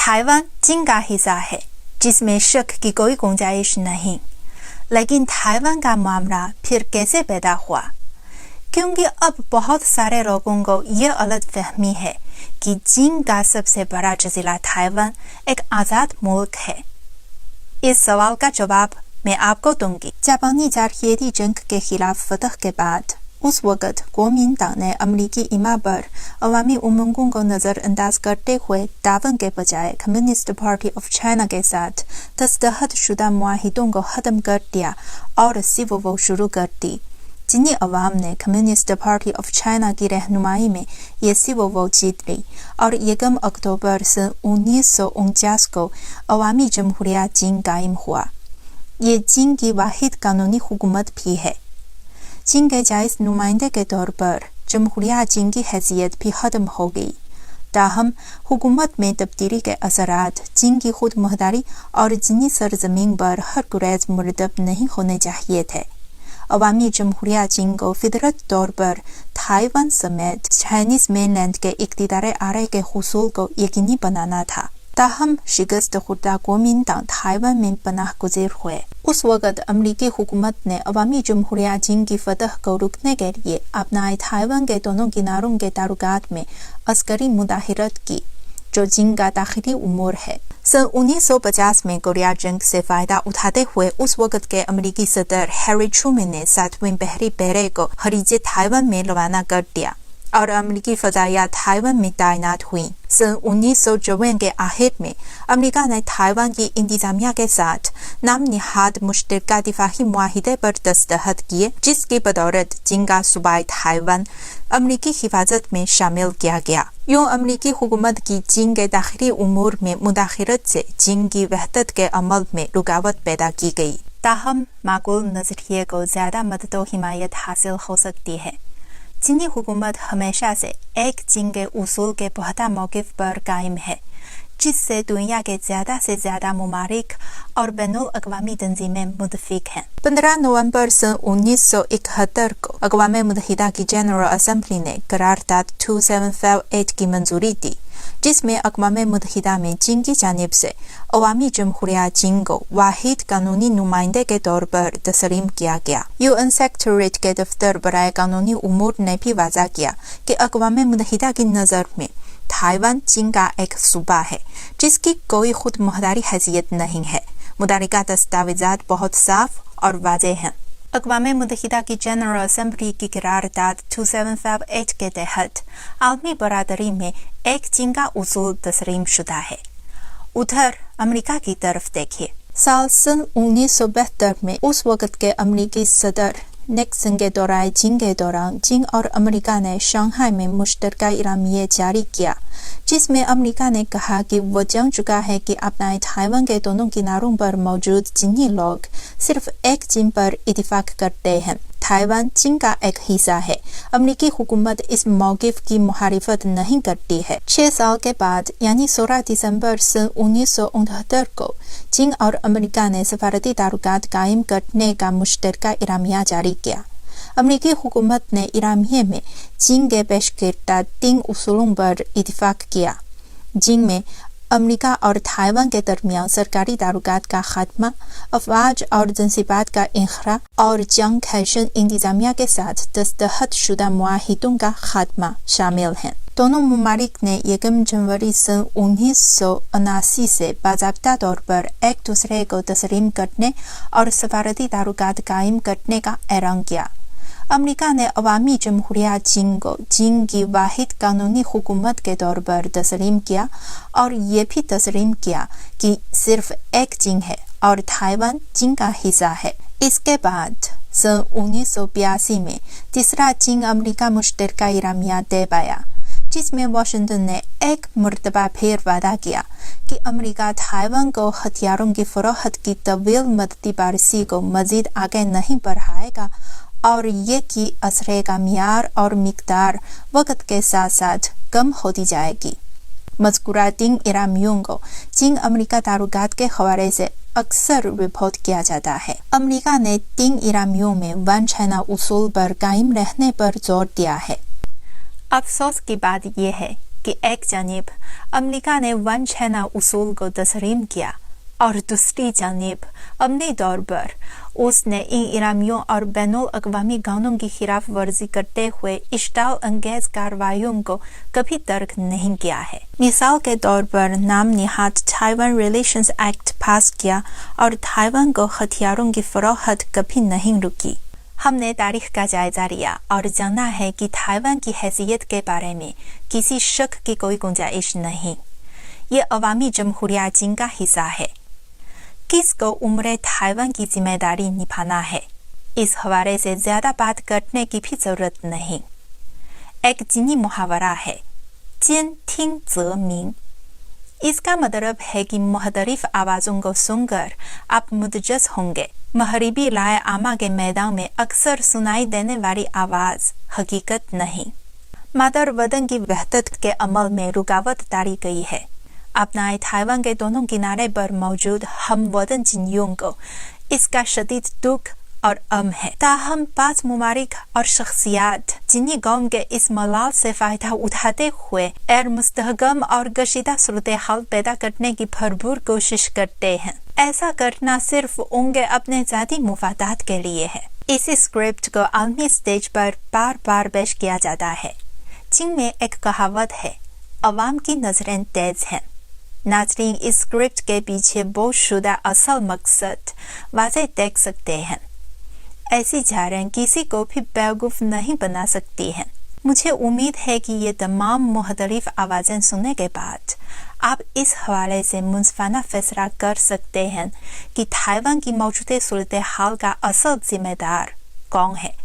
Taiwan चीन का हिस्सा है जिसमें शक की कोई गुंजाइश नहीं, लेकिन ताइवान का मामला फिर कैसे पैदा हुआ? क्योंकि अब बहुत सारे लोगों को यह गलतफहमी है कि चीन का सबसे बड़ा जजीरा ताइवान एक आजाद मुल्क है। इस सवाल का जवाब मैं आपको दूंगी। जापानी जारहियती जंग के खिलाफ फतह के बाद उस वक़्त कुओमिंतांग ने अमरीकी इमा पर अवामी उमंगों को नज़रअंदाज करते हुए ताइवान के बजाय कम्युनिस्ट पार्टी ऑफ चाइना के साथ दस्तखत शुदा मुआहिदों को खत्म कर दिया और सिविल वॉर शुरू कर दी। चीनी अवाम ने कम्युनिस्ट पार्टी ऑफ चाइना की रहनुमाई में ये सिविल वॉर जीत ली और 1 अक्टूबर सन 1949 को अवामी जमहूरिया चीन कायम हुआ। ये चीन की वाहिद कानूनी हुकूमत भी है। चीन के जायज़ नुमाइंदे के तौर पर जमहूरिया चीन की हैसियत भी खत्म हो गई। ताहम हुकूमत में तब्दीली के असरात चीन की खुद मुख्तारी और चीनी सरजमीन पर हर गुरेज मुरतब नहीं होने चाहिए थे। अवामी जमहूरिया चीन को फितरत तौर पर ताइवान समेत चाइनीज मेनलैंड के इक़्तिदार आरे के हुसूल को यकीनी बनाना था। ताहम शिकस्त खुर्दा कुओमिंतांग ताइवान में पनाह गुज़ीर हुए। उस वक़्त अमरीकी हुकूमत ने अवामी जमहूरिया चीन की फतह को रुकने के लिए अपनाए ताइवान के दोनों किनारों के ताल्लुकात में अस्करी मुदाहिरत की, जो चीन का दाखिली उमूर है। सन 1950 में कोरिया जंग से फ़ायदा उठाते हुए उस वक़्त के अमरीकी सदर हैरी ट्रूमैन ने 7वें बहरी बेड़े को खरीजे ताइवान में रवाना कर दिया और अमरीकी फ़ज़ाइया ताइवान में तैनात हुई। सन 1954 के आखिर में अमरीका ने ताइवान की इंतज़ामिया के साथ नाम निहाद मुश्तरका दिफाही मुआहिदे पर दस्तखत किए, जिसकी बदौलत चीन का सूबाई ताइवान अमरीकी हिफाजत में शामिल किया गया। यूँ अमरीकी हुकूमत की चीन के दाखिली उमूर में मुदाखलत से चीन की वहदत के अमल में रुकावट पैदा की गई। ताहम माकूल नज़रिए को ज़्यादा मदद व हिमायत हासिल हो सकती है। चीनी हुकूमत हमेशा से एक चीन के उसूल के पुख्ता मौक़िफ़ पर कायम है, जिससे दुनिया के ज़्यादा से ज़्यादा ममालिक और बैनुल अक़वामी तंजीमें मुतफ़िक़ हैं। 15 नवंबर सन 1971 को अक़वाम मुत्तहिदा की जनरल असम्बली ने करारदाद 2758 की मंजूरी दी, जिसमें अक़वाम मुत्तहिदा में चीन की जानिब से अवामी जमहूरिया चीन को वाहिद कानूनी नुमाइंदे के तौर पर तस्लीम किया गया। UN सेक्रेटरीट के दफ्तर बराए कानूनी उमूर ने भी वाज़ा किया कि अक़वाम मुत्तहिदा की नज़र में ताइवान चीन का एक सूबा है, जिसकी कोई खुद मुख्तारी हैसियत नहीं है। मुतालिका दस्तावेज़ात बहुत साफ और वाज़ेह हैं। अक़वाम मुत्तहिदा की जनरल असम्बली की करारदाद 2758 के तहत आलमी बरादरी में एक चीन का उसूल तस्लीम शुदा है। उधर अमरीका की तरफ देखिए। साल सन 1972 में उस वक़्त के अमरीकी सदर निक्सन के दौरान चीन और अमरीका ने शंघाई में मुश्तरका इरामिया जारी किया, जिसमें अमरीका ने कहा कि वो जान चुका है कि अपने ताइवान के दोनों किनारों पर मौजूद चीनी लोग सिर्फ एक चीन पर इत्तिफाक करते हैं। ताइवान चीन का एक हिस्सा है। अमरीकी हुकूमत इस मौक़िफ़ की मुखालिफत नहीं करती है। 6 साल के बाद यानी 16 दिसंबर सन 1969 को चीन और अमरीका ने सफारती ताल्लुकात कायम करने का मुश्तरका इरामिया जारी किया। अमरीकी हुकूमत ने इरामिया में चीन के पेश करदा 3 उसूलों पर इत्तिफाक किया, जिनमें अमरीका और ताइवान के दरमियान सरकारी ताल्लुकात का खात्मा, अफवाज और तनसीबात का इंखरा और जंग खैशन इंतजामिया के साथ दस्तखत शुदा मुआहिदों का खात्मा शामिल हैं। दोनों ममालिक ने 1 जनवरी सन 1979 से बाज़ाब्ता तौर पर एक दूसरे को तस्लीम करने और सफारती ताल्लुकात कायम करने का ऐलान किया। अमरीका ने अवामी जमहूरिया चीन को चीन की वाहिद कानूनी हुकूमत के तौर पर तस्लीम किया और ये भी तस्लीम किया कि सिर्फ एक चीन है और ताइवान चीन का हिस्सा है। इसके बाद सन 1982 में तीसरा चीन अमरीका मुश्तरका इरामिया दे पाया, जिसमें वाशिंगटन ने एक मरतबा फिर वादा किया कि अमरीका ताइवान को हथियारों की फरोख्त की तवील मदती पॉलिसी को मजीद आगे नहीं बढ़ाएगा और ये कि असरे का मियार और मिकदार वक़्त के साथ साथ कम होती जाएगी। मज़कूरा 3 इरामियों को चीन अमरीका ताल्लुकात के हवाले से अक्सर रिपोर्ट किया जाता है। अमरीका ने 3 इरामियों में वन चाइना उसूल पर कायम रहने पर जोर दिया है। अफसोस की बात यह है کہ ایک جانب امریکہ نے ون چائنا اصول کو تسلیم کیا اور دوسری جانب عملی طور پر اس نے ان اعلامیوں اور بین الاقوامی قانون کی خلاف ورزی کرتے ہوئے اشتعال انگیز کارروائیوں کو کبھی ترک نہیں کیا ہے۔ مثال کے طور پر نام نہاد تائیوان ریلیشنز ایکٹ پاس کیا اور تائیوان کو ہتھیاروں کی فروخت کبھی نہیں رکی۔ ہم نے تاریخ کا جائزہ لیا اور جانا ہے کہ تائیوان کی حیثیت کے بارے میں کسی شک کی کوئی گنجائش نہیں۔ یہ عوامی جمہوریہ چین کا حصہ ہے۔ کس کو امور تائیوان کی ذمہ داری نبھانا ہے، اس حوالے سے زیادہ بات کرنے کی بھی ضرورت نہیں۔ ایک چینی محاورہ ہے جین تھنگ زے مین۔ اس کا مطلب ہے کہ مختلف آوازوں کو سن کر آپ متجس ہوں گے۔ مغربی رائے عامہ کے میدان میں اکثر سنائی دینے والی آواز حقیقت نہیں۔ مادر وطن کی وحدت کے عمل میں رکاوٹ ڈالی گئی ہے۔ اپنائے تائیوان کے دونوں کنارے پر موجود ہم وطن چینیوں کو اس کا شدید دکھ اور غم ہے۔ تاہم بعض ممالک اور شخصیات چینی قوم کے اس ملال سے فائدہ اٹھاتے ہوئے غیر مستحکم اور کشیدہ صورتحال پیدا کرنے کی بھرپور کوشش کرتے ہیں۔ ایسا کرنا صرف ان کے اپنے ذاتی مفادات کے لیے ہے۔ اس اسکرپٹ کو عالمی سٹیج پر بار بار پیش کیا جاتا ہے۔ چین میں ایک کہاوت ہے، عوام کی نظریں تیز ہیں۔ ناظرین اس اسکرپٹ کے پیچھے بوجھ شدہ اصل مقصد واضح دیکھ سکتے ہیں۔ ایسی جھاریں کسی کو بھی بیوقوف نہیں بنا سکتی ہیں۔ مجھے امید ہے کہ یہ تمام مختلف آوازیں سننے کے بعد آپ اس حوالے سے منصفانہ فیصلہ کر سکتے ہیں کہ تائیوان کی موجودہ صورتحال کا اصل ذمہ دار کون ہے۔